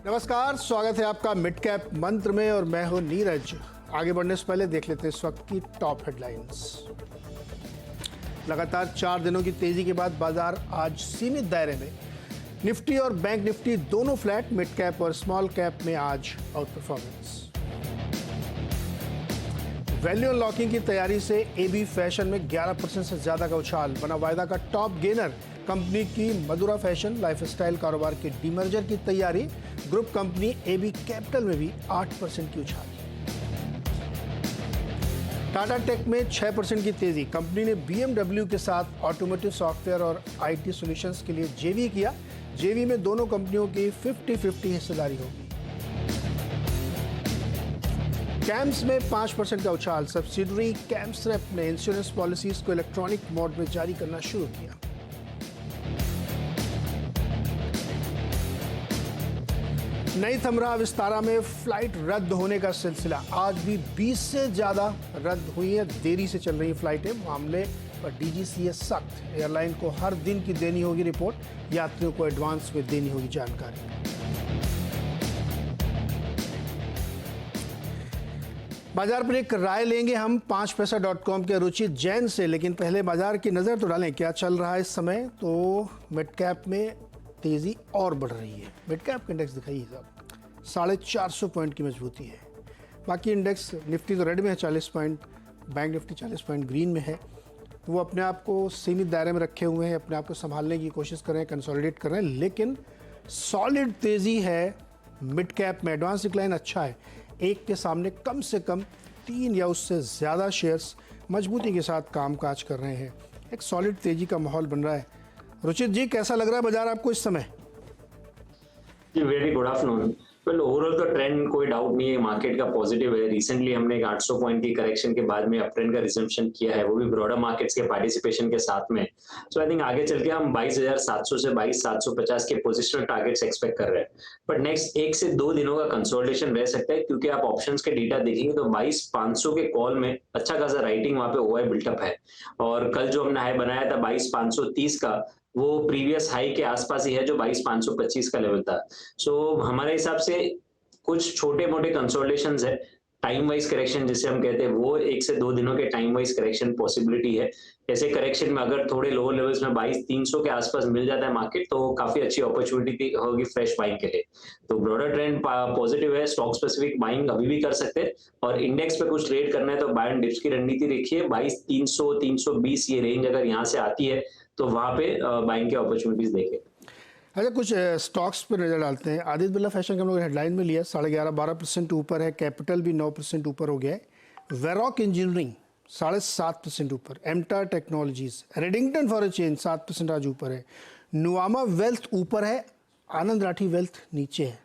नमस्कार, स्वागत है आपका मिड कैप मंत्र में और मैं हूं नीरज। आगे बढ़ने से पहले देख लेते हैं इस वक्त की टॉप हेडलाइंस। लगातार 4 दिनों की तेजी के बाद बाजार आज सीमित दायरे में। निफ्टी और बैंक निफ्टी दोनों फ्लैट, मिड कैप और स्मॉल कैप में आज आउट परफॉर्मेंस। वैल्यू अनलॉकिंग की तैयारी से एबी फैशन में 11% से ज्यादा का उछाल, बना वायदा का टॉप गेनर। कंपनी की मधुरा फैशन लाइफस्टाइल कारोबार के डीमर्जर की तैयारी। ग्रुप कंपनी एबी कैपिटल में भी 8% की उछाल। टाटा टेक में 6% की तेजी। कंपनी ने बीएमडब्ल्यू के साथ ऑटोमोटिव सॉफ्टवेयर और आईटी सॉल्यूशंस के लिए जेवी किया। जेवी में दोनों कंपनियों की 50-50 हिस्सेदारी होगी। कैम्स में 5% का उछाल। सब्सिडरी कैम्सरेप ने इंश्योरेंस पॉलिसीज को इलेक्ट्रॉनिक मोड में जारी करना शुरू किया। नई थम रहा विस्तारा में फ्लाइट रद्द होने का सिलसिला। आज भी 20 से ज्यादा रद्द हुई है। देरी से चल रही फ्लाइटें। मामले पर डीजीसीए सख्त। एयरलाइन को हर दिन की देनी होगी रिपोर्ट। यात्रियों को एडवांस में देनी होगी जानकारी। बाजार पर एक राय लेंगे हम 5पैसा.com के रुचित जैन से, लेकिन पहले बाजार की नजर तो डालें क्या चल रहा है इस समय। तो मिड कैप में तेजी और बढ़ रही है। मिड कैप का इंडेक्स दिखाइए साहब, 450 पॉइंट की मजबूती है। बाकी इंडेक्स, निफ्टी तो रेड में है 40 point, bank Nifty 40 point green में है। वो अपने आप को सीमित दायरे में रखे हुए हैं, अपने आप को संभालने की कोशिश कर रहे हैं, कंसोलिडेट कर रहे हैं, लेकिन सॉलिड तेजी है मिड कैप में। एडवांस डिक्लाइन अच्छा है। एक के सामने कम से कम 3 या उससे ज़्यादा शेयर्स मजबूती के साथ कामकाज कर रहे हैं। एक सॉलिड तेजी का माहौल बन रहा है। रुचित जी, कैसा लग रहा है बाजार आपको इस समय? जी very good afternoon. Well overall तो ट्रेंड कोई डाउट नहीं है, मार्केट का पॉजिटिव है। रिसेंटली हमने एक 800 पॉइंट की करेक्शन के बाद में अप ट्रेंड का रिजम्पशन किया है, वो भी ब्रॉडर मार्केट्स के पार्टिसिपेशन के साथ में। सो आई थिंक आगे चल के हम 22,700 से 22,750 के पोजिशनल टारगेट्स एक्सपेक्ट कर रहे हैं। बट नेक्स्ट 1 से 2 दिनों का कंसोलिडेशन रह सकता है, क्योंकि आप ऑप्शंस के डेटा देखेंगे तो 22,500 के कॉल में अच्छा खासा राइटिंग वहां पे ओआई बिल्टअप है। और कल जो हमने हाई बनाया था 22,530 का, वो प्रीवियस हाई के आसपास ही है जो 22,525 का लेवल था। सो हमारे हिसाब से कुछ छोटे मोटे कंसोलिडेशंस है। टाइम वाइज करेक्शन जिसे हम कहते हैं, वो 1 से 2 दिनों के टाइम वाइज करेक्शन पॉसिबिलिटी है। ऐसे करेक्शन में अगर थोड़े लोअर लेवल्स में 22,300 के आसपास मिल जाता है मार्केट, तो काफी अच्छी अपॉर्चुनिटी होगी फ्रेश बाइंग के लिए। तो ब्रॉडर ट्रेंड पॉजिटिव है। स्टॉक स्पेसिफिक बाइंग अभी भी कर सकते हैं, और इंडेक्स पे कुछ ट्रेड करना है तो बाय एंड डिप्स की रणनीति देखिए। 22,300 320 ये रेंज अगर यहाँ से आती है तो वहां पे बाइंग के अपॉर्चुनिटीज देखें। अच्छा, कुछ स्टॉक्स पर नजर डालते हैं। आदित्य बिरला फैशन का हम लोग हेडलाइन में लिया, 11.5-12% ऊपर है। कैपिटल भी 9% ऊपर हो गया है। वेरॉक इंजीनियरिंग 7.5% ऊपर। एमटा technologies, Redington for a change 7% आज ऊपर है। नुआमा वेल्थ ऊपर है, आनंद राठी वेल्थ नीचे है।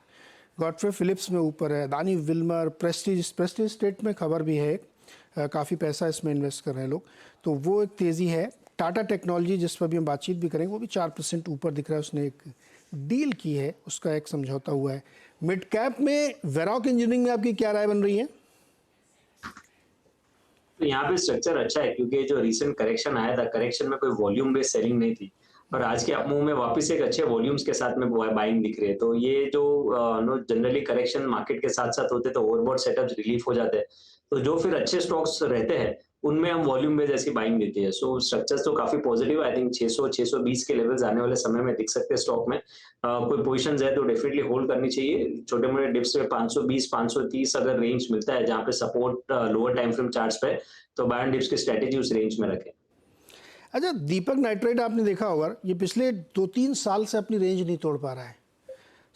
गॉडफ्रे फिलिप्स में ऊपर है। अदानी विल्मर, प्रेस्टीज स्टेट में खबर भी है, काफ़ी पैसा इसमें इन्वेस्ट कर रहे हैं लोग, तो वो एक तेज़ी है। टाटा टेक्नोलॉजी, जिस पर भी हम बातचीत भी करेंगे, वो भी 4% ऊपर दिख रहा है। उसने एक डील की है, उसका एक समझौता हुआ है। मिड कैप में वेरॉक इंजीनियरिंग में आपकी क्या राय बन रही है? तो यहाँ पे स्ट्रक्चर अच्छा है, क्योंकि जो रिसेंट करेक्शन आया था, करेक्शन में कोई वॉल्यूम बेस्ड सेलिंग नहीं थी, और आज के अपमूव में वापस एक अच्छे वॉल्यूम्स के साथ में बाइंग दिख रही है। तो ये जो जनरली करेक्शन मार्केट के साथ साथ होते हैं तो ओवरबॉट सेटअप्स रिलीफ हो जाते हैं, तो जो फिर अच्छे स्टॉक्स रहते हैं उनमें हम वॉल्यूम बेस्ड ऐसी बाइंग देती है। सो स्ट्रक्चर्स तो काफी पॉजिटिव। आई थिंक 600 620 के लेवल्स आने वाले समय में दिख सकते हैं स्टॉक में। कोई पोजीशंस है तो डेफिनेटली होल्ड करनी चाहिए। छोटे मोटे डिप्स में 520 530 अगर रेंज मिलता है जहां पे support lower time frame charts पे, तो बाय एंड डिप्स की स्ट्रेटेजी उस रेंज में रखें। अच्छा, दीपक नाइट्राइट आपने देखा होगा, ये पिछले 2-3 साल से अपनी रेंज नहीं तोड़ पा रहा है।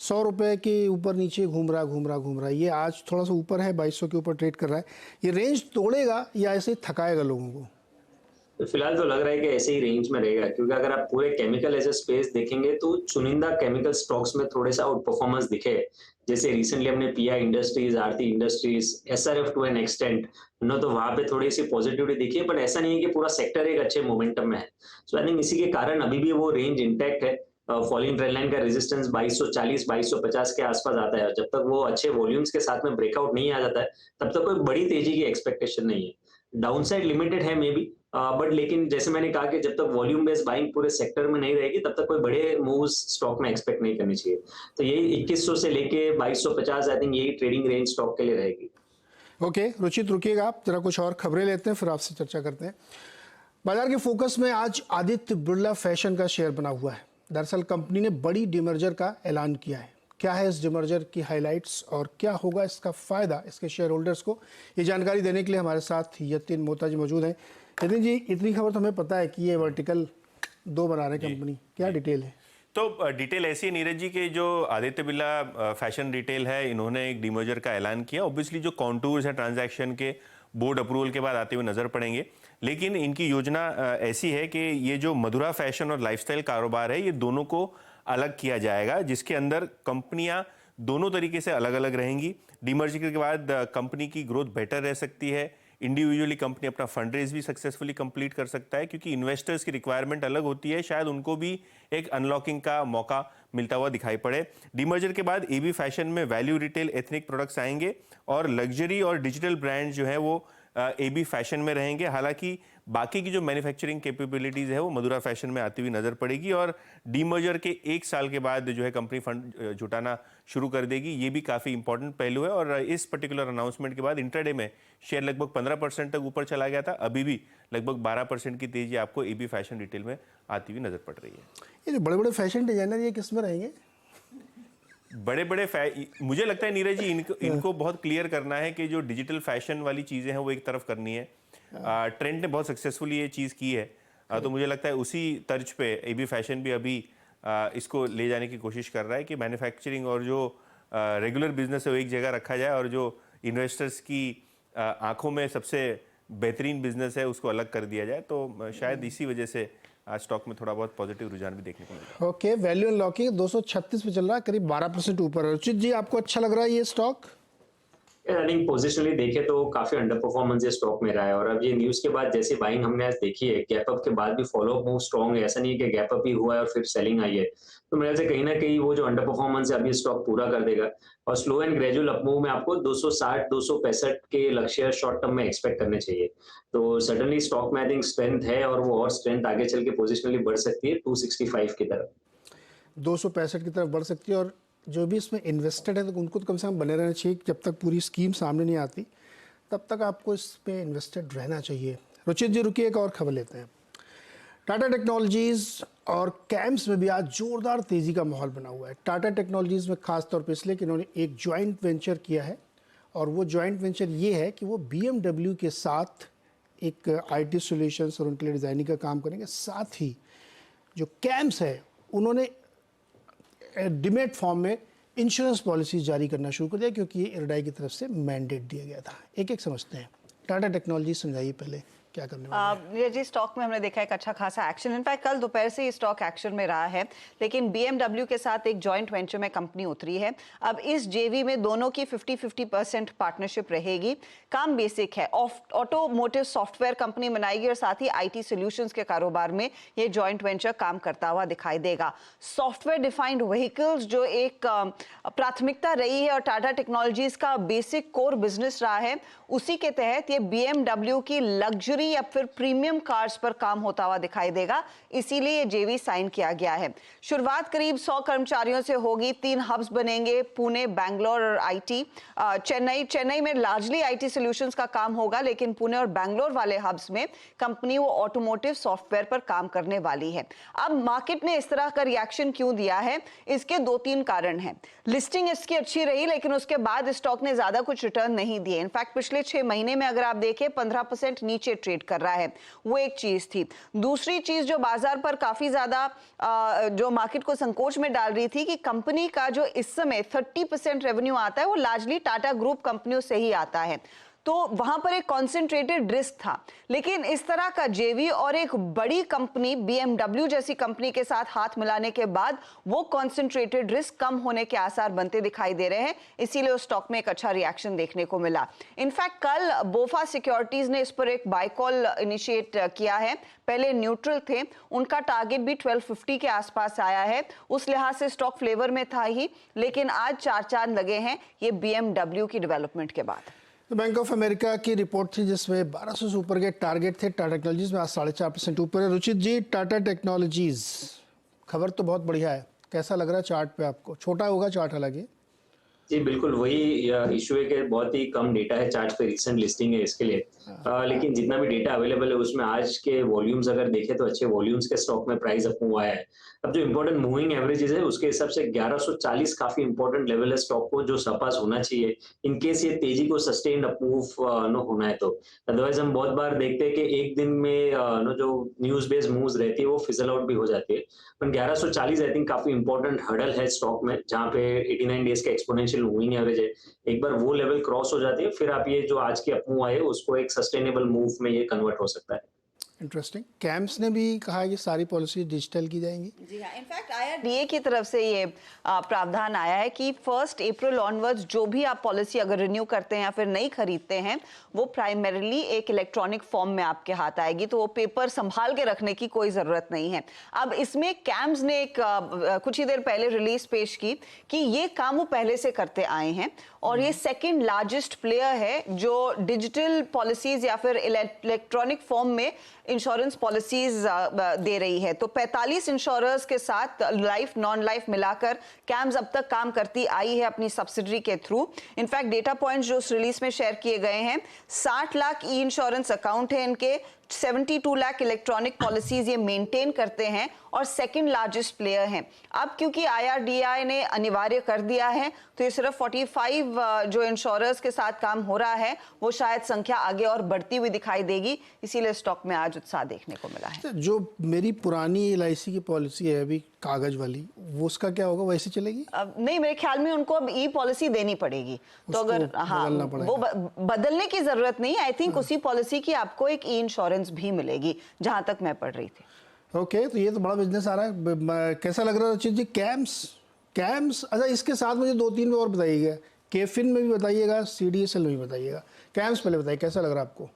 100 रुपए के ऊपर नीचे घूम रहा। ये आज थोड़ा सा ऊपर है, 2200 के ऊपर ट्रेड कर रहा है। ये रेंज तोड़ेगा या ऐसे ही थकाएगा लोगों को? तो फिलहाल तो लग रहा है कि ऐसे ही रेंज में रहेगा, क्योंकि अगर आप पूरे केमिकल एज ए स्पेस देखेंगे तो चुनिंदा केमिकल स्टॉक्स में थोड़े सा आउट परफॉर्मेंस दिखे। जैसे रिसेंटली हमने PI industries, Aarti industries, SRF to an extent no, तो वहां पे थोड़ी सी पॉजिटिविटी दिखी है, बट ऐसा नहीं है कि पूरा सेक्टर एक अच्छे मोमेंटम में है। सो आई थिंक इसी के कारण अभी भी वो रेंज इंटैक्ट है। फॉलिंग ट्रेंड लाइन का रेजिस्टेंस 2240 2250 के आसपास आता है। जब तक वो अच्छे वॉल्यूम्स के साथ में ब्रेकआउट नहीं आ जाता है, तब तक कोई बड़ी तेजी की एक्सपेक्टेशन नहीं है। डाउनसाइड लिमिटेड है मे बी, बट लेकिन जैसे मैंने कहा कि जब तक वॉल्यूम बेस्ड बाइंग पूरे सेक्टर में नहीं रहेगी तब तक कोई बड़े मूव्स स्टॉक में एक्सपेक्ट नहीं करनी चाहिए। तो यही 2100 से लेके 2250 आई थिंक यही ट्रेडिंग रेंज स्टॉक के लिए रहेगी। ओके रुचित, रुकिएगा आप, जरा कुछ और खबरें लेते हैं फिर आपसे चर्चा करते हैं। बाजार के फोकस में आज आदित्य बिरला फैशन का शेयर बना हुआ है। दरअसल कंपनी ने बड़ी डिमर्जर का ऐलान किया है। क्या है इस डिमर्जर की हाइलाइट्स और क्या होगा इसका फायदा इसके शेयर होल्डर्स को, ये जानकारी देने के लिए हमारे साथ यतिन मोहता जी मौजूद हैं। यतिन जी, इतनी खबर तो हमें पता है कि ये वर्टिकल 2 बना रहे कंपनी, क्या डिटेल है? तो डिटेल ऐसी है नीरज जी कि जो आदित्य बिरला फैशन रिटेल है, इन्होंने एक डिमर्जर का ऐलान किया। ऑब्वियसली जो कॉन्टूर्स हैं ट्रांजैक्शन के बोर्ड अप्रूवल के बाद आते हुए नजर पड़ेंगे, लेकिन इनकी योजना ऐसी है कि ये जो मधुरा फैशन और लाइफस्टाइल कारोबार है, ये दोनों को अलग किया जाएगा, जिसके अंदर कंपनियां दोनों तरीके से अलग अलग रहेंगी। डिमर्जर के बाद कंपनी की ग्रोथ बेटर रह सकती है। इंडिविजुअली कंपनी अपना फंड रेज भी सक्सेसफुली कंप्लीट कर सकता है, क्योंकि इन्वेस्टर्स की रिक्वायरमेंट अलग होती है, शायद उनको भी एक अनलॉकिंग का मौका मिलता हुआ दिखाई पड़े। डीमर्जर के बाद एबी फैशन में वैल्यू रिटेल एथनिक प्रोडक्ट्स आएंगे और लग्जरी और डिजिटल ब्रांड जो है वो एबी फैशन में रहेंगे। हालांकि बाकी की जो मैन्युफैक्चरिंग कैपेबिलिटीज है वो मधुरा फैशन में आती हुई नजर पड़ेगी और डीमर्जर के 1 साल के बाद जो है कंपनी फंड जुटाना शुरू कर देगी। ये भी काफी इंपॉर्टेंट पहलू है और इस पर्टिकुलर अनाउंसमेंट के बाद इंट्राडे में शेयर लगभग 15% तक ऊपर चला गया था। अभी भी लगभग 12% की तेजी आपको एबी फैशन रिटेल में आती हुई नजर पड़ रही है। ये जो बड़े बड़े फैशन डिजाइनर ये किस में रहेंगे? बड़े मुझे लगता है नीरज जी इनको बहुत क्लियर करना है कि जो डिजिटल फैशन वाली चीजें हैं वो एक तरफ करनी है। ट्रेंड ने बहुत सक्सेसफुली ये चीज की है, तो मुझे लगता है उसी तर्ज पे एबी फैशन भी अभी इसको ले जाने की कोशिश कर रहा है कि मैन्युफैक्चरिंग और जो रेगुलर बिजनेस है वो एक जगह रखा जाए और जो इन्वेस्टर्स की आंखों में सबसे बेहतरीन बिजनेस है उसको अलग कर दिया जाए। तो शायद इसी वजह से आज स्टॉक में थोड़ा बहुत पॉजिटिव रुझान भी देखने को मिला। ओके, वैल्यू अनलॉकिंग 236 पे चल रहा है, करीब 12% ऊपर है। रुचित जी, आपको अच्छा लग रहा है ये स्टॉक? रनिंग पोजिशनली देखे तो काफी अंडर परफॉर्मेंस ये स्टॉक में रहा है और अब ये न्यूज के बाद जैसे बाइंग हमने आज देखी है, गैप अप के बाद भी फॉलो अप मूव स्ट्रॉन्ग है। ऐसा नहीं है कि गैप अप ही हुआ है और फिर सेलिंग आई है। तो मेरे से कहीं ना कहीं वो जो अंडर परफॉर्मेंस है अभी स्टॉक पूरा कर देगा और slow and gradual up move में आपको 260 265 के लक्ष्य शॉर्ट टर्म में एक्सपेक्ट करने चाहिए। तो सडनली स्टॉक में आई थिंक स्ट्रेंथ है और वो और स्ट्रेंथ आगे चल के पोजिशनली बढ़ सकती है 265 की तरफ, 265 की तरफ बढ़ सकती है। और जो भी इसमें इन्वेस्टेड है तो उनको तो कम से कम बने रहना चाहिए। जब तक पूरी स्कीम सामने नहीं आती तब तक आपको इस पे इन्वेस्टेड रहना चाहिए। रुचित जी, रुकिए, एक और खबर लेते हैं। टाटा टेक्नोलॉजीज़ और कैम्स में भी आज जोरदार तेज़ी का माहौल बना हुआ है। टाटा टेक्नोलॉजीज़ में खास तौर पर इसलिए कि इन्होंने एक जॉइंट वेंचर किया है और वो जॉइंट वेंचर ये है कि वो BMW के साथ एक IT सॉल्यूशंस और उनके लिए डिज़ाइनिंग का काम करेंगे। साथ ही जो कैम्स है उन्होंने डिमेट फॉर्म में इंश्योरेंस पॉलिसी जारी करना शुरू कर दिया, क्योंकि ये इरडाई की तरफ से मैंडेट दिया गया था। एक एक समझते हैं। टाटा टेक्नोलॉजी समझाइए पहले क्या करने वाले हैं। जी, स्टॉक में हमने देखा एक अच्छा खासा एक्शन, इनफैक्ट कल दोपहर से ये स्टॉक एक्शन में रहा है, लेकिन BMW के साथ एक जॉइंट वेंचर में कंपनी उतरी है। अब इस जेवी में दोनों की 50-50% पार्टनरशिप रहेगी। काम बेसिक है, ऑटोमोटिव सॉफ्टवेयर कंपनी बनाएगी और साथ ही IT सॉल्यूशंस के कारोबार में ये जॉइंट वेंचर काम करता हुआ दिखाई देगा। सॉफ्टवेयर डिफाइंड व्हीकल्स जो एक प्राथमिकता रही है और टाटा टेक्नोलॉजीज का बेसिक कोर बिजनेस रहा है, उसी के तहत ये BMW की लग्जरी या फिर प्रीमियम कार्स पर काम होता हुआ दिखाई देगा। इसीलिए ये जेवी साइन किया गया है। शुरुआत करीब 100 कर्मचारियों से होगी। 3 हब्स बनेंगे, पुणे, बैंगलोर और IT चेन्नई में लार्जली IT सॉल्यूशंस का काम होगा, लेकिन पुणे और बैंगलोर वाले हब्स में कंपनी वो ऑटोमोटिव सॉफ्टवेयर पर काम करने वाली है। अब मार्केट ने इस तरह का रिएक्शन क्यों दिया है, इसके 2-3 कारण हैं। लिस्टिंग इसकी अच्छी रही, लेकिन उसके बाद स्टॉक ने ज्यादा कुछ रिटर्न नहीं दिए। इनफैक्ट पिछले 6 महीने में अगर आप देखें 15% नीचे ट्रेड कर रहा है, वो एक चीज थी। दूसरी चीज जो बाजार पर काफी ज्यादा जो मार्केट को संकोच में डाल रही थी कि कंपनी का जो इस समय 30% रेवेन्यू आता है वो लार्जली टाटा ग्रुप कंपनियों से ही आता है, तो वहां पर एक कॉन्सेंट्रेटेड रिस्क था। लेकिन इस तरह का जेवी और एक बड़ी कंपनी BMW जैसी कंपनी के साथ हाथ मिलाने के बाद वो कॉन्सेंट्रेटेड रिस्क कम होने के आसार बनते दिखाई दे रहे हैं। इसीलिए उस स्टॉक में एक अच्छा रिएक्शन देखने को मिला। इनफैक्ट कल बोफा सिक्योरिटीज ने इस पर एक बाय कॉल इनिशिएट किया है। पहले न्यूट्रल थे, उनका टारगेट भी 1250 के आसपास आया है। उस लिहाज से स्टॉक फ्लेवर में था ही, लेकिन आज 4 चांद लगे हैं ये BMW की डेवलपमेंट के बाद। तो बैंक ऑफ अमेरिका की रिपोर्ट थी जिसमें 1200 से ऊपर के टारगेट थे। टाटा टेक्नोलॉजीज में आज 4.5% ऊपर है। रुचित जी, टाटा टेक्नोलॉजीज खबर तो बहुत बढ़िया है, कैसा लग रहा है चार्ट पे आपको? छोटा होगा चार्ट हालांकि। जी बिल्कुल, वही इशू है कि बहुत ही कम डेटा है चार्ट पे, रिसेंट लिस्टिंग है इसके लिए। लेकिन जितना भी डेटा अवेलेबल है उसमें आज के वॉल्यूम्स अगर देखें तो अच्छे वॉल्यूम्स के स्टॉक में प्राइस अप हुआ है। अब जो इंपॉर्टेंट मूविंग एवरेजेस है उसके हिसाब से 1140 काफी इंपॉर्टेंट लेवल है स्टॉक को जो सरपास होना चाहिए इन केस ये तेजी को सस्टेन्ड अप मूव होना है तो। अदरवाइज हम बहुत बार देखते हैं कि एक दिन में जो न्यूज बेस्ड मूव्स रहती है वो फिजल आउट भी हो जाती है। पर 1140 आई थिंक काफी इंपॉर्टेंट हर्डल है स्टॉक में, जहां पे 89 डेज का एक्सपोनेंशियल मूविंग एवरेज है। एक बार वो लेवल क्रॉस हो जाती है फिर आप ये जो आज की अपमूव आए उसको एक सस्टेनेबल मूव में ये कन्वर्ट हो सकता है। इंटरेस्टिंग। कैम्स ने भी कहा है कि सारी पॉलिसी डिजिटल की जाएंगी। जी हाँ, इनफैक्ट IRDA की तरफ से ये प्रावधान आया है कि 1 अप्रैल ऑनवर्ड्स जो भी आप पॉलिसी अगर रिन्यू करते हैं या फिर नहीं खरीदते हैं वो प्राइमरीली एक इलेक्ट्रॉनिक फॉर्म में आपके हाथ आएगी, तो वो पेपर संभाल के रखने की कोई जरूरत नहीं है। अब इसमें कैम्स ने एक कुछ ही देर पहले रिलीज पेश की कि ये काम वो पहले से करते आए हैं और ये सेकंड लार्जेस्ट प्लेयर है जो डिजिटल पॉलिसीज या फिर इलेक्ट्रॉनिक फॉर्म में इंश्योरेंस पॉलिसीज दे रही है। तो 45 इंश्योरर्स के साथ लाइफ नॉन लाइफ मिलाकर कैम्स अब तक काम करती आई है अपनी सब्सिडरी के थ्रू। इनफैक्ट डेटा पॉइंट्स जो उस रिलीज में शेयर किए गए हैं, 60 लाख ई इंश्योरेंस अकाउंट है इनके, 72 लाख इलेक्ट्रॉनिक पॉलिसीज ये मेंटेन करते हैं और सेकंड लार्जेस्ट प्लेयर हैं। अब क्योंकि IRDA ने अनिवार्य कर दिया है तो ये सिर्फ 45 जो इंश्योरर्स के साथ काम हो रहा है वो शायद संख्या आगे और बढ़ती हुई दिखाई देगी, इसीलिए स्टॉक में आज उत्साह देखने को मिला है। जो मेरी पुरानी LIC की पॉलिसी है अभी कागज वाली, वो उसका क्या होगा, वैसे चलेगी? नहीं, मेरे ख्याल में उनको अब ई पॉलिसी देनी पड़ेगी, तो अगर हाँ वो बदलने की जरूरत नहीं, आई थिंक उसी पॉलिसी की आपको एक ई इंश्योरेंस भी मिलेगी जहां तक मैं पढ़ रही थी। ओके, तो ये तो बड़ा बिजनेस आ रहा है। कैसा लग रहा है रचित जी? कैम्स अच्छा, इसके साथ मुझे 2-3 और बताइएगा, केफिन में भी बताइएगा, CDSL में भी बताइएगा। कैम्स पहले बताइए, कैसा लग रहा है आपको?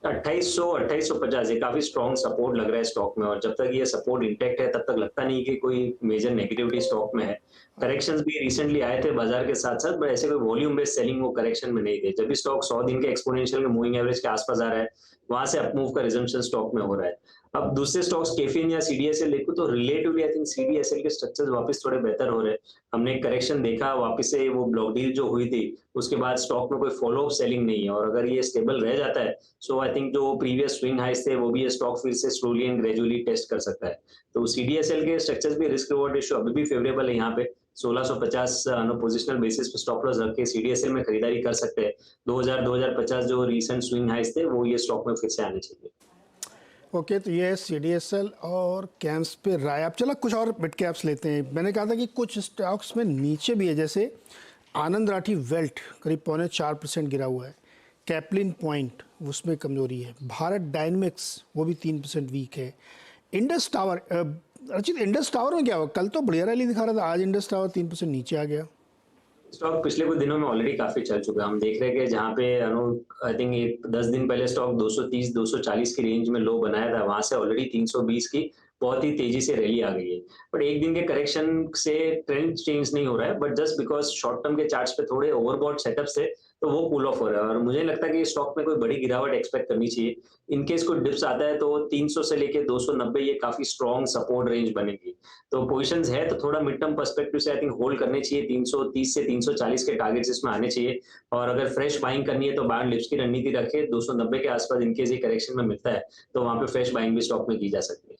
2850 ये काफी स्ट्रॉन्ग सपोर्ट लग रहा है स्टॉक में, और जब तक ये सपोर्ट इंटैक्ट है तब तक लगता नहीं कि कोई मेजर नेगेटिविटी स्टॉक में है। करेक्शंस भी रिसेंटली आए थे बाजार के साथ साथ, बट ऐसे कोई वॉल्यूम बेस्ड सेलिंग वो करेक्शन में नहीं थे। जब भी स्टॉक 100 दिन के एक्सपोनेंशियल के मूविंग एवरेज के आसपास आ रहा है वहां से अपमूव का रिजम्पशन स्टॉक में हो रहा है। अब दूसरे स्टॉक्स केफिन या CDSL देखो तो रिलेटिवली आई थिंक CDSL के स्ट्रक्चर्स वापस थोड़े बेहतर हो रहे हैं। हमने एक करेक्शन देखा वापस से, वो ब्लॉक डील जो हुई थी उसके बाद स्टॉक में कोई फॉलो अप सेलिंग नहीं है, और अगर ये स्टेबल रह जाता है सो आई थिंक जो प्रीवियस स्विंग हाइस थे वो भी ये स्टॉक फिर से स्लोली एंड ग्रेजुअली टेस्ट कर सकता है। तो CDSL के स्ट्रक्चर्स भी रिस्क रिवॉर्ड रेशियो अभी भी फेवरेबल है, यहाँ पे 1650 पोजिशनल बेसिस पे स्टॉप लॉस रख के CDSL में खरीदारी कर सकते हैं। 2000-2050 जो रिसेंट स्विंग हाइस थे वो ये स्टॉक में फिर से आने चाहिए। ओके, तो ये है CDSL और कैम्स पे राय। अब चला कुछ और मिड कैप्स लेते हैं। मैंने कहा था कि कुछ स्टॉक्स में नीचे भी है, जैसे आनंद राठी वेल्थ करीब 4.25% गिरा हुआ है, कैपलिन पॉइंट उसमें कमजोरी है, भारत डायनेमिक्स वो भी 3% वीक है, इंडस टावर रचित इंडस टावर में क्या हुआ? कल तो बढ़िया रैली दिखा रहा था, आज इंडस टावर 3% नीचे आ गया। स्टॉक पिछले कुछ दिनों में ऑलरेडी काफी चल चुका है। हम देख रहे हैं कि जहाँ पे आई थिंक 10 दिन पहले स्टॉक 230-240 की रेंज में लो बनाया था, वहां से ऑलरेडी 320 की बहुत ही तेजी से रैली आ गई है। बट एक दिन के करेक्शन से ट्रेंड चेंज नहीं हो रहा है, but just because short term के चार्ट्स पे थोड़े ओवरबॉट सेटअप से तो वो कूल ऑफ हो रहा है, और मुझे लगता है कि स्टॉक में कोई बड़ी गिरावट एक्सपेक्ट करनी चाहिए। इनकेस कोई डिप्स आता है तो 300 से लेके 290 ये काफी स्ट्रॉन्ग सपोर्ट रेंज बनेगी। तो पोजीशंस है तो थोड़ा मिड टर्म पर्सपेक्टिव से आई थिंक होल्ड करने चाहिए। 330 से 340 के टारगेट्स इसमें आने चाहिए, और अगर फ्रेश बाइंग करनी है तो बाहर लिप्स की रणनीति रखे 290 के आसपास इनकेस ये करेक्शन में मिलता है तो वहां पे फ्रेश बाइंग भी स्टॉक में की जा सकती है।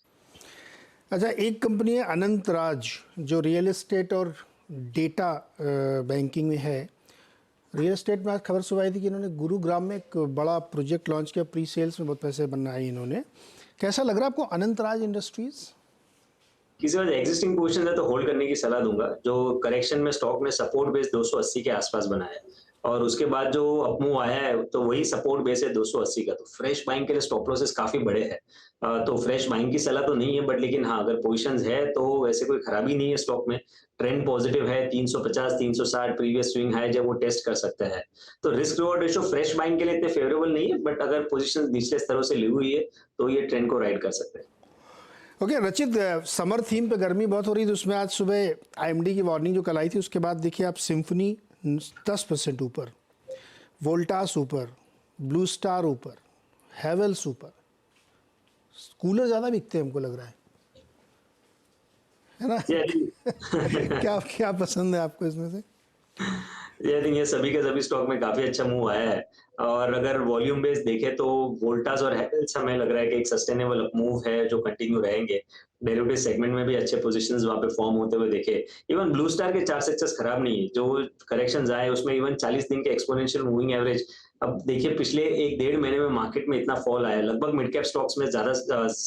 अच्छा, एक कंपनी है अनंत राज जो रियल एस्टेट और डेटा बैंकिंग में है। रियल एस्टेट में आज खबर सुबह आई थी कि इन्होंने गुरुग्राम में एक बड़ा प्रोजेक्ट लॉन्च किया, प्री सेल्स में बहुत पैसे बनाए इन्होंने। कैसा लग रहा है आपको अनंत राज इंडस्ट्रीज? किसी वजह एग्जिस्टिंग पोजीशन है तो होल्ड करने की सलाह दूंगा। जो करेक्शन में स्टॉक में सपोर्ट बेस 280 के आसपास बनाया है, और उसके बाद जो अपमूव आया है तो वही सपोर्ट बेस है 280 का। तो फ्रेश बाइंग के लिए स्टॉप लॉसेस काफी बड़े हैं, तो फ्रेश बाइंग की सलाह तो नहीं है, बट लेकिन हाँ अगर पोजीशंस है तो वैसे कोई खराबी नहीं है स्टॉक में। ट्रेंड पॉजिटिव है, 350-360 प्रीवियस स्विंग है जब वो टेस्ट कर सकता है। तो risk reward ratio fresh buying के लिए इतने फेवरेबल नहीं है, बट अगर पोजीशन निचले स्तरों से ली हुई है तो ये ट्रेंड को राइड कर सकते हैं। ओके रचित, समर थीम पे गर्मी बहुत हो रही थी, उसमें आज सुबह IMD की वार्निंग जो कल आई थी उसके बाद देखिए आप सिम्फनी 10% ऊपर, वोल्टास ऊपर, ब्लू स्टार ऊपर, हैवेल्स ऊपर। कूलर ज़्यादा बिकते हैं हमको लग रहा है ना? क्या क्या पसंद है आपको इसमें से? आई थिंक ये सभी के सभी स्टॉक में काफी अच्छा मूव आया है। और अगर वॉल्यूम बेस देखें तो वोल्टास और हैवेल्स हमें लग रहा है कि एक सस्टेनेबल अप मूव है जो कंटिन्यू रहेंगे। डेरिवेटिव सेगमेंट में भी अच्छे पोजीशंस वहां पे फॉर्म होते हुए देखे। इवन ब्लू स्टार के चार्ट सेक्टर्स खराब नहीं है, जो करेक्शंस आए उसमें इवन 40 दिन के एक्सपोनेंशियल मूविंग एवरेज। अब देखिए पिछले 1-1.5 महीने में मार्केट में इतना फॉल आया, लगभग मिड कैप स्टॉक्स में ज्यादा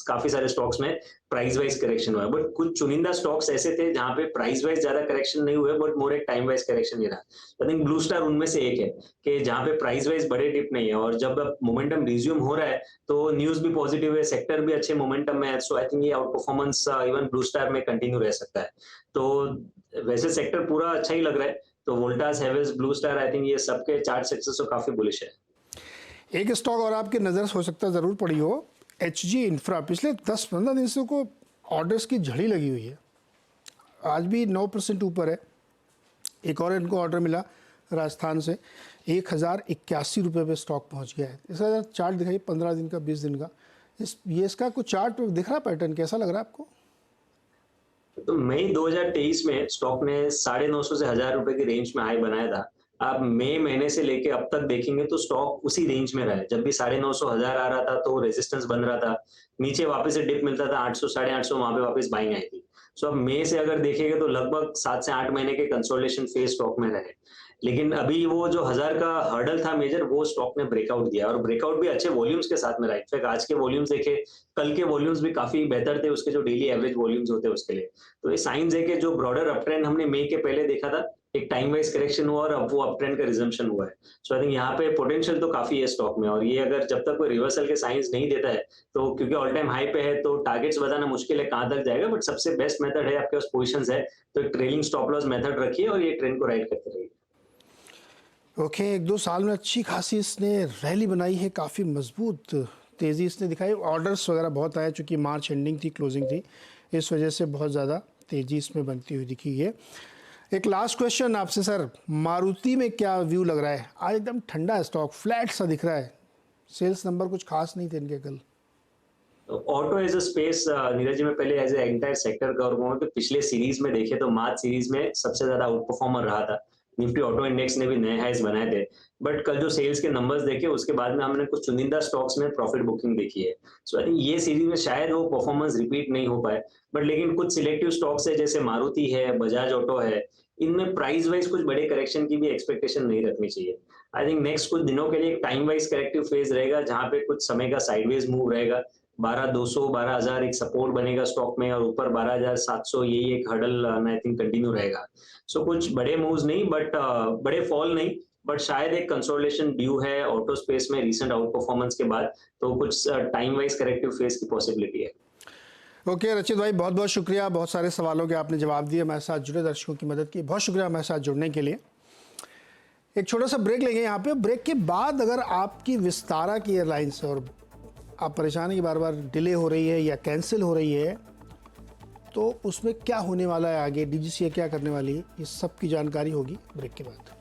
काफी सारे स्टॉक्स में प्राइस वाइज करेक्शन हुआ है, बट कुछ चुनिंदा स्टॉक्स ऐसे थे जहां पे प्राइस वाइज ज्यादा करेक्शन नहीं हुए, बट मोर एक टाइम वाइज करेक्शन ही रहा। आई थिंक ब्लू स्टार उनमें से एक है कि जहां पे प्राइस वाइज बड़े डिप नहीं है, और जब अब मोमेंटम रिज्यूम हो रहा है तो न्यूज भी पॉजिटिव है, सेक्टर भी अच्छे मोमेंटम में है। सो आई थिंक ये out performance even blue star में कंटिन्यू रह सकता है। तो वैसे सेक्टर पूरा अच्छा ही लग रहा है, तो Voltas, Havells, blue star, I think ये सबके चार्ट सेक्टर्स तो काफी बुलिश है। एक स्टॉक और आपकी नज़र हो सकता है ज़रूर पड़ी हो, एचजी इंफ्रा। पिछले 10-15 दिन से को ऑर्डर्स की झड़ी लगी हुई है, आज भी 9% ऊपर है। एक और इनको ऑर्डर मिला राजस्थान से, 1081 रुपये पे स्टॉक पहुंच गया है। इसका चार्ट दिखाइए 15 दिन का, 20 दिन का। इसका कुछ चार्ट दिख रहा पैटर्न, कैसा लग रहा है आपको? तो मई 2023 में स्टॉक ने 950 से 1000 रुपए की रेंज में हाई बनाया था। आप मई महीने से लेके अब तक देखेंगे तो स्टॉक उसी रेंज में रहा है। जब भी 950 1000 आ रहा था तो रेजिस्टेंस बन रहा था, नीचे वापस से डिप मिलता था 800 850, वहां पे वापस बाइंग आई थी। सो अब मई से अगर देखेंगे तो लगभग 7 से 8 महीने के कंसोलिडेशन फेज स्टॉक में रहे। लेकिन अभी वो जो 1000 का हर्डल था मेजर, वो स्टॉक ने ब्रेकआउट दिया, और ब्रेकआउट भी अच्छे वॉल्यूम्स के साथ में रहा। इनफैक्ट आज के वॉल्यूम्स देखे, कल के वॉल्यूम्स भी काफी बेहतर थे उसके जो डेली एवरेज वॉल्यूम्स होते हैं उसके लिए। तो ये साइंस है कि जो ब्रॉडर अप ट्रेंड हमने मई के पहले देखा था, एक टाइम वाइज करेक्शन हुआ और अब वो अप ट्रेंड का रिजम्पशन हुआ है। सो आई थिंक यहाँ पे पोटेंशियल तो काफी है स्टॉक में, और ये अगर जब तक कोई रिवर्सल के साइंस नहीं देता है तो, क्योंकि ऑल टाइम हाई पे है तो टारगेट्स बताना मुश्किल है कहां तक जाएगा, बट सबसे बेस्ट मेथड है आपके पास पोजिशन है तो एक ट्रेलिंग स्टॉप लॉस मेथड रखिए और ये ट्रेंड को राइड करते रहिए। ओके, 1-2 साल में अच्छी खासी इसने रैली बनाई है, काफ़ी मजबूत तेज़ी इसने दिखाई। ऑर्डर्स वगैरह बहुत आए, चूँकि मार्च एंडिंग थी, क्लोजिंग थी, इस वजह से बहुत ज़्यादा तेज़ी इसमें बनती हुई दिखी है। एक लास्ट क्वेश्चन आपसे सर, मारुति में क्या व्यू लग रहा है? आज एकदम ठंडा है स्टॉक, फ्लैट सा दिख रहा है, सेल्स नंबर कुछ खास नहीं थे इनके कल। Auto as a space Neeraj ji, में पहले as a entire sector cover करूंगा कि पिछले सीरीज में देखे तो मार्च सीरीज में सबसे ज्यादा आउट परफॉर्मर रहा था। निफ्टी ऑटो इंडेक्स ने भी नए हाइज बनाए थे, बट कल जो सेल्स के नंबर्स देखे उसके बाद में हमने कुछ चुनिंदा स्टॉक्स में प्रॉफिट बुकिंग देखी है। सो आई थिंक ये सीरीज में शायद वो परफॉर्मेंस रिपीट नहीं हो पाए, बट लेकिन कुछ सिलेक्टिव स्टॉक्स है जैसे मारुति है, बजाज ऑटो है, इनमें प्राइस वाइज कुछ बड़े करेक्शन की भी एक्सपेक्टेशन नहीं रखनी चाहिए। आई थिंक नेक्स्ट कुछ दिनों के लिए एक टाइम वाइज करेक्टिव फेज रहेगा जहां पे कुछ समय का साइडवेज मूव रहेगा। 12200 12000 एक सपोर्ट बनेगा स्टॉक में, और ऊपर 12700 यही एक हर्डल आई थिंक कंटिन्यू रहेगा। सो कुछ बड़े मूव्स नहीं, बट बड़े फॉल नहीं, बट शायद एक कंसोलिडेशन ड्यू है ऑटो स्पेस में रिसेंट आउट परफॉर्मेंस के बाद, तो कुछ टाइम वाइज करेक्टिव फेज की पॉसिबिलिटी है। ओके रचित भाई, बहुत बहुत शुक्रिया, बहुत सारे सवालों के आपने जवाब दिए, हमारे साथ जुड़े दर्शकों की मदद की, बहुत शुक्रिया हमारे साथ जुड़ने के लिए। एक छोटा सा ब्रेक लेंगे यहाँ पे। ब्रेक के बाद अगर आपकी विस्तारा की एयरलाइंस और आप परेशान हैं कि बार बार डिले हो रही है या कैंसिल हो रही है, तो उसमें क्या होने वाला है आगे, डीजीसीए क्या करने वाली है, ये सब की जानकारी होगी ब्रेक के बाद।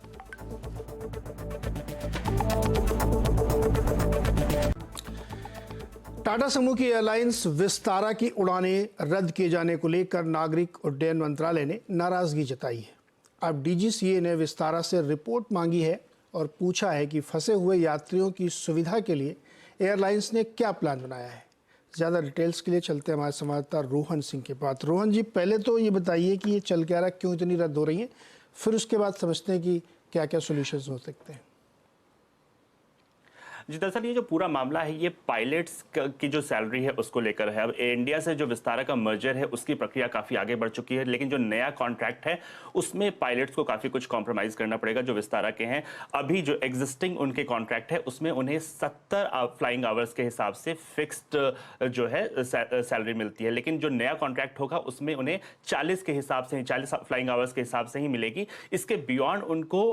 टाटा समूह की एयरलाइंस विस्तारा की उड़ानें रद्द किए जाने को लेकर नागरिक उड्डयन मंत्रालय ने नाराजगी जताई है। अब डीजीसीए ने विस्तारा से रिपोर्ट मांगी है और पूछा है कि फंसे हुए यात्रियों की सुविधा के लिए एयरलाइंस ने क्या प्लान बनाया है। ज़्यादा डिटेल्स के लिए चलते हैं हमारे संवाददाता रोहन सिंह के पास। रोहन जी, पहले तो ये बताइए कि ये चल क्या रहा है, क्यों इतनी रद्द हो रही हैं, फिर उसके बाद समझते हैं कि क्या क्या सोल्यूशंस हो सकते हैं। जी, दरअसल ये जो पूरा मामला है ये पायलट्स की जो सैलरी है उसको लेकर है। अब एयर इंडिया से जो विस्तारा का मर्जर है उसकी प्रक्रिया काफ़ी आगे बढ़ चुकी है, लेकिन जो नया कॉन्ट्रैक्ट है उसमें पायलट्स को काफ़ी कुछ कॉम्प्रोमाइज़ करना पड़ेगा जो विस्तारा के हैं। अभी जो एग्जिस्टिंग उनके कॉन्ट्रैक्ट है उसमें उन्हें 70 फ्लाइंग आवर्स के हिसाब से फिक्स्ड जो है सैलरी मिलती है, लेकिन जो नया कॉन्ट्रैक्ट होगा उसमें उन्हें 40 के हिसाब से, 40 फ्लाइंग आवर्स के हिसाब से ही मिलेगी। इसके बियॉन्ड उनको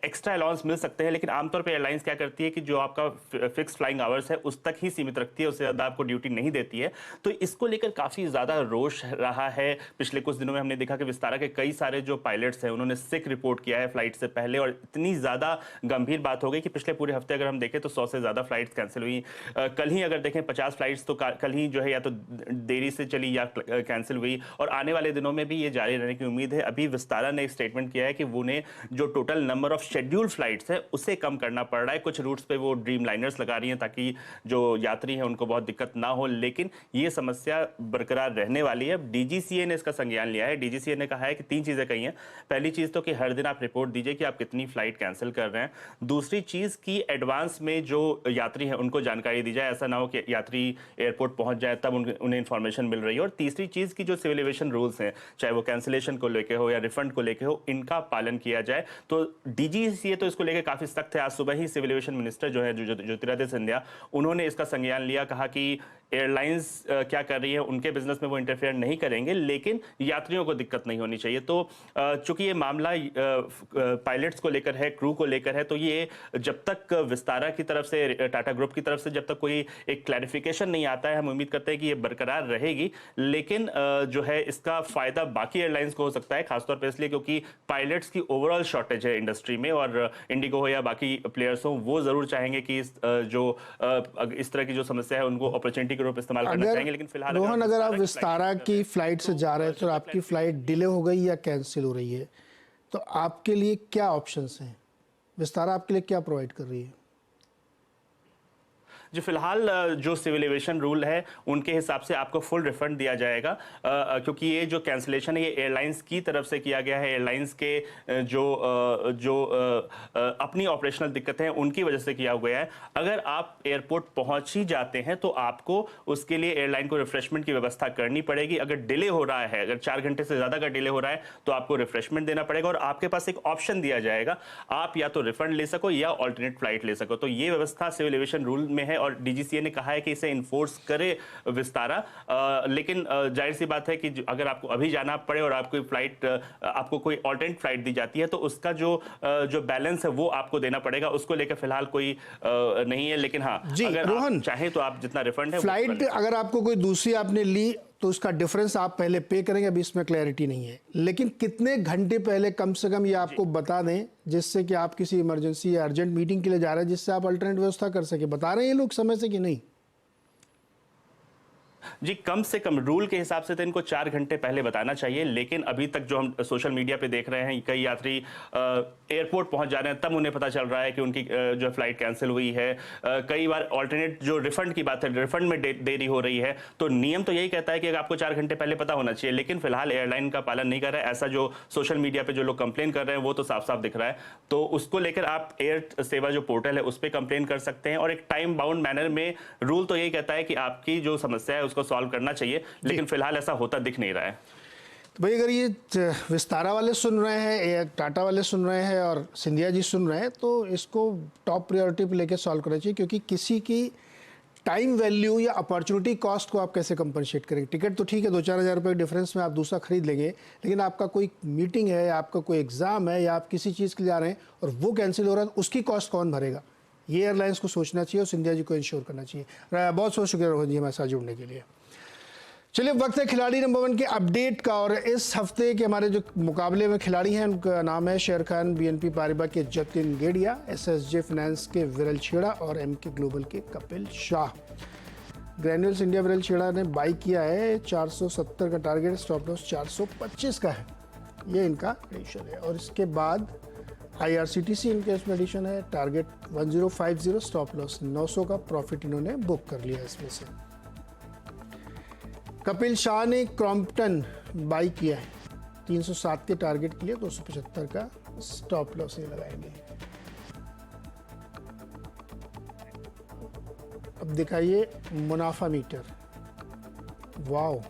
एक्स्ट्रा अलाउंस मिल सकते हैं, लेकिन आमतौर पर एयरलाइंस क्या करती है कि जो आपका फिक्स फ्लाइंग आवर्स है उस तक ही सीमित रखती है, उससे ज़्यादा आपको ड्यूटी नहीं देती है। तो इसको लेकर काफ़ी ज़्यादा रोष रहा है। पिछले कुछ दिनों में हमने देखा कि विस्तारा के कई सारे जो पायलट्स हैं उन्होंने सिक रिपोर्ट किया है फ्लाइट से पहले, और इतनी ज़्यादा गंभीर बात हो गई कि पिछले पूरे हफ्ते अगर हम देखें तो 100 से ज़्यादा फ्लाइट्स कैंसिल हुई। कल ही अगर देखें 50 फ्लाइट्स तो कल ही जो है या तो देरी से चली या कैंसिल हुई, और आने वाले दिनों में भी ये जारी रहने की उम्मीद है। अभी विस्तारा ने एक स्टेटमेंट किया है कि उन्हें जो total number of scheduled flights है उसे कम करना पड़ रहा है। कुछ रूट्स पे वो ड्रीम लाइनर्स लगा रही हैं ताकि जो यात्री हैं उनको बहुत दिक्कत ना हो, लेकिन ये समस्या बरकरार रहने वाली है। डीजीसीए ने इसका संज्ञान लिया है। डीजीसीए ने कहा है कि 3 चीजें कही हैं। पहली चीज तो कि हर दिन आप रिपोर्ट दीजिए कि आप कितनी फ्लाइट कैंसिल कर रहे हैं। दूसरी चीज कि एडवांस में जो यात्री हैं उनको जानकारी दी जाए, ऐसा ना हो कि यात्री एयरपोर्ट पहुंच जाए तब उन्हें इंफॉर्मेशन मिल रही है। और तीसरी चीज की जो सिविल एविएशन रूल्स हैं, चाहे वो कैंसिलेशन को लेके हो या रिफंड को लेके हो, इनका पालन किया जाए। तो डीजीसीए तो इसको लेकर काफी सख्त है। आज सुबह ही सिविल एविएशन मिनिस्टर जो है ज्योतिरादित्य सिंधिया, उन्होंने इसका संज्ञान लिया, कहा कि एयरलाइंस क्या कर रही है उनके बिजनेस में वो इंटरफेयर नहीं करेंगे, लेकिन यात्रियों को दिक्कत नहीं होनी चाहिए। तो चूंकि ये मामला पायलट्स को लेकर है, क्रू को लेकर है, तो ये जब तक विस्तारा की तरफ से, टाटा ग्रुप की तरफ से जब तक कोई एक क्लैरिफिकेशन नहीं आता है, हम उम्मीद करते हैं कि ये बरकरार रहेगी। लेकिन जो है इसका फायदा बाकी एयरलाइंस को हो सकता है, खासतौर पर इसलिए क्योंकि पायलट्स की ओवरऑल शॉर्टेज है इंडस्ट्री में, और इंडिगो हो या बाकी प्लेयर्स हो वो जरूर चाहेंगे कि इस तरह की जो समस्या है उनको अपॉर्चुनिटी के रूप में इस्तेमाल करना चाहेंगे। लेकिन फिलहाल रोहन, अगर आप विस्तारा की फ्लाइट से जा रहे हैं तो आपकी फ्लाइट डिले हो गई या कैंसिल हो रही है, तो आपके लिए क्या ऑप्शंस हैं? विस्तारा आपके लिए क्या प्रोवाइड कर रही है? जो फिलहाल जो सिविल एविएशन रूल है उनके हिसाब से आपको फुल रिफंड दिया जाएगा, क्योंकि ये जो कैंसिलेशन है ये एयरलाइंस की तरफ से किया गया है। एयरलाइंस के जो अपनी ऑपरेशनल दिक्कतें हैं उनकी वजह से किया गया है। अगर आप एयरपोर्ट पहुंच ही जाते हैं तो आपको उसके लिए एयरलाइन को रिफ्रेशमेंट की व्यवस्था करनी पड़ेगी। अगर डिले हो रहा है, अगर 4 घंटे से ज़्यादा का डिले हो रहा है तो आपको रिफ्रेशमेंट देना पड़ेगा, और आपके पास एक ऑप्शन दिया जाएगा, आप या तो रिफंड ले सको या ऑल्टरनेट फ्लाइट ले सको। तो ये व्यवस्था सिविल एविएशन रूल में है, और डीजीसीए ने कहा है कि इसे इन्फोर्स करे विस्तारा। लेकिन जाहिर सी बात है कि अगर आपको अभी जाना पड़े और आपको कोई ऑल्टरनेट फ्लाइट दी जाती है तो उसका जो बैलेंस है वो आपको देना पड़ेगा। उसको लेकर फिलहाल कोई नहीं है, लेकिन हाँ, अगर रोहन चाहे तो आप जितना रिफंड है फ्लाइट अगर आपको कोई दूसरी आपने ली तो उसका डिफरेंस आप पहले पे करेंगे, अभी इसमें क्लैरिटी नहीं है। लेकिन कितने घंटे पहले कम से कम ये आपको बता दें, जिससे कि आप किसी इमरजेंसी या अर्जेंट मीटिंग के लिए जा रहे हैं, जिससे आप अल्टरनेट व्यवस्था कर सके? बता रहे हैं ये लोग समय से कि नहीं? जी, कम से कम रूल के हिसाब से तो इनको 4 घंटे पहले बताना चाहिए, लेकिन अभी तक जो हम सोशल मीडिया पे देख रहे हैं, कई यात्री एयरपोर्ट पहुंच जा रहे हैं तब उन्हें पता चल रहा है कि उनकी जो फ्लाइट कैंसिल हुई है। कई बार ऑल्टरनेट जो रिफंड की बात है, रिफंड में देरी हो रही है। तो नियम तो यही कहता है कि आपको 4 घंटे पहले पता होना चाहिए, लेकिन फिलहाल एयरलाइन का पालन नहीं कर रहा है। ऐसा जो सोशल मीडिया पे जो लोग कंप्लेन कर रहे हैं वो तो साफ साफ दिख रहा है। तो उसको लेकर आप एयर सेवा जो पोर्टल है उस पर कंप्लेन कर सकते हैं, और एक टाइम बाउंड मैनर में रूल तो यही कहता है कि आपकी जो समस्या है उसको सॉल्व करना चाहिए, लेकिन फिलहाल ऐसा होता दिख नहीं रहा है। तो भाई, अगर ये विस्तारा वाले सुन रहे हैं, टाटा वाले सुन रहे हैं और सिंधिया जी सुन रहे हैं, तो इसको टॉप प्रायोरिटी पे लेके सॉल्व करना चाहिए, क्योंकि किसी की टाइम वैल्यू या अपॉर्चुनिटी कॉस्ट को आप कैसे कंपनसेट करेंगे? टिकट तो ठीक है, 2-4 हज़ार रुपये के डिफरेंस में आप दूसरा खरीद लेंगे, लेकिन आपका कोई मीटिंग है, आपका कोई एग्जाम है, या आप किसी चीज़ के लिए जा रहे हैं और वो कैंसिल हो रहा है, तो उसकी कॉस्ट कौन भरेगा? ये एयरलाइंस को सोचना चाहिए और सिंधिया जी को इंश्योर करना चाहिए। बहुत बहुत शुक्रिया रोहन जी हमारे साथ जुड़ने के लिए। चलिए, वक्त है खिलाड़ी नंबर 1 के अपडेट का, और इस हफ्ते के हमारे जो मुकाबले में खिलाड़ी हैं उनका नाम है शेर खान, BNP पारिबा के जतिन गेडिया, SSJ फाइनेंस के विरल छेड़ा और MK ग्लोबल के कपिल शाह। ग्रैन्यूल्स इंडिया विरल छेड़ा ने बाई किया है, 470 का टारगेट, स्टॉप लॉस 425 का है, ये इनका एडिशन है। और इसके बाद IRCTC इनके इसमें एडिशन है, टारगेट 1050, स्टॉप लॉस 900 का, प्रॉफिट इन्होंने बुक कर लिया इसमें से। कपिल शाह ने क्रॉम्पटन बाई किया है, 307 के टारगेट के लिए, 275 का स्टॉप लॉस ये लगाएंगे। अब दिखाइए मुनाफा मीटर। वाओ,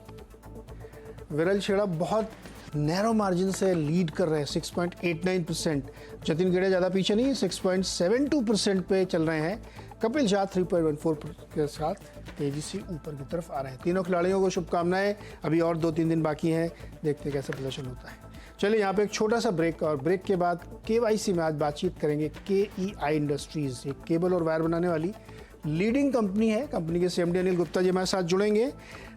विरल छेड़ा बहुत नैरो मार्जिन से लीड कर रहे हैं, 6.89%। जतिन गेड़िया ज़्यादा पीछे नहीं है, 6.72% पे चल रहे हैं। कपिल शाह 3.14 के साथ तेजी से ऊपर की तरफ आ रहे हैं। तीनों खिलाड़ियों को शुभकामनाएं। अभी और 2-3 दिन बाकी हैं, देखते हैं कैसा प्रदर्शन होता है। चलिए यहाँ पे एक छोटा सा ब्रेक, और ब्रेक के बाद KYC में आज बातचीत करेंगे KEI इंडस्ट्रीज, एक केबल और वायर बनाने वाली लीडिंग कंपनी है। कंपनी के CMD अनिल गुप्ता जी हमारे साथ जुड़ेंगे।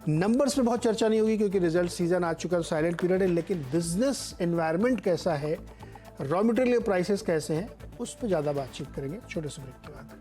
नंबर्स पे बहुत चर्चा नहीं होगी क्योंकि रिजल्ट सीजन आ चुका है, साइलेंट पीरियड है, लेकिन बिजनेस एनवायरनमेंट कैसा है, रॉ मटेरियल प्राइसेस कैसे हैं, उस पर ज़्यादा बातचीत करेंगे छोटे से ब्रेक के बाद।